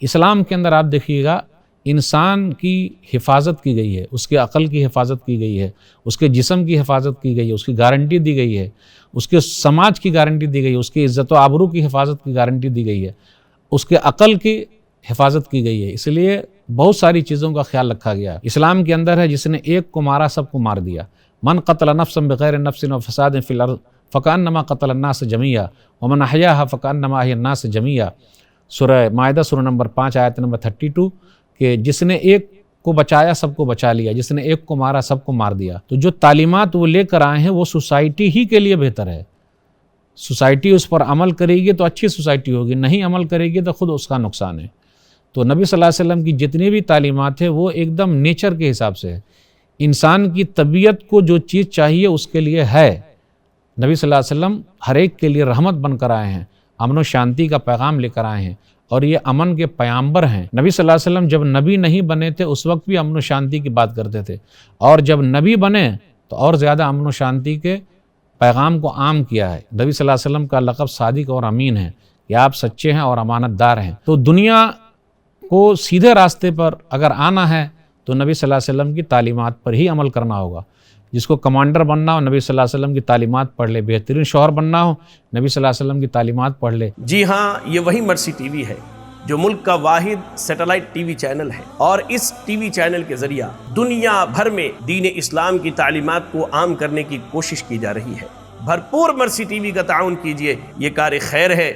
اسلام کے اندر آپ دیکھیے گا انسان کی حفاظت کی گئی ہے، اس کے عقل کی حفاظت کی گئی ہے، اس کے جسم کی حفاظت کی گئی ہے، اس کی گارنٹی دی گئی ہے، اس کے سماج کی گارنٹی دی گئی ہے، اس کی عزت و آبرو کی حفاظت کی گارنٹی دی گئی ہے، اس کے عقل کی حفاظت کی گئی ہے۔ اس لیے بہت ساری چیزوں کا خیال رکھا گیا ہے۔ اسلام کے اندر ہے جس نے ایک کو مارا سب کو مار دیا، من قتل نفسا بغیر نفس و فساد فی الارض فکأنما قتل الناس جمیعا ومن احیاها فکأنما احیا الناس جمیعا۔ سورہ مائدہ سورہ نمبر 5 آیت نمبر 32 کہ جس نے ایک کو بچایا سب کو بچا لیا، جس نے ایک کو مارا سب کو مار دیا۔ تو جو تعلیمات وہ لے کر آئے ہیں وہ سوسائٹی ہی کے لیے بہتر ہے۔ سوسائٹی اس پر عمل کرے گی تو اچھی سوسائٹی ہوگی، نہیں عمل کرے گی تو خود اس کا نقصان ہے۔ تو نبی صلی اللہ علیہ وسلم کی جتنی بھی تعلیمات ہیں وہ ایک دم نیچر کے حساب سے ہے، انسان کی طبیعت کو جو چیز چاہیے اس کے لیے ہے۔ نبی صلی اللہ علیہ وسلم ہر ایک کے لیے رحمت بن کر آئے ہیں، امن و شانتی کا پیغام لے کر آئے ہیں، اور یہ امن کے پیامبر ہیں۔ نبی صلی اللہ علیہ وسلم جب نبی نہیں بنے تھے اس وقت بھی امن و شانتی کی بات کرتے تھے، اور جب نبی بنے تو اور زیادہ امن و شانتی کے پیغام کو عام کیا ہے۔ نبی صلی اللہ علیہ وسلم کا لقب صادق اور امین ہے کہ آپ سچے ہیں اور امانت دار ہیں۔ تو دنیا کو سیدھے راستے پر اگر آنا ہے تو نبی صلی اللہ علیہ وسلم کی تعلیمات پر ہی عمل کرنا ہوگا۔ جس کو کمانڈر بننا ہو نبی صلی اللہ علیہ وسلم کی تعلیمات پڑھ لے، بہترین شوہر بننا ہو نبی صلی اللہ علیہ وسلم کی تعلیمات پڑھ لے۔ جی ہاں، یہ وہی مرسی ٹی وی ہے جو ملک کا واحد سیٹلائٹ ٹی وی چینل ہے، اور اس ٹی وی چینل کے ذریعہ دنیا بھر میں دین اسلام کی تعلیمات کو عام کرنے کی کوشش کی جا رہی ہے۔ بھرپور مرسی ٹی وی کا تعاون کیجیے، یہ کار خیر ہے۔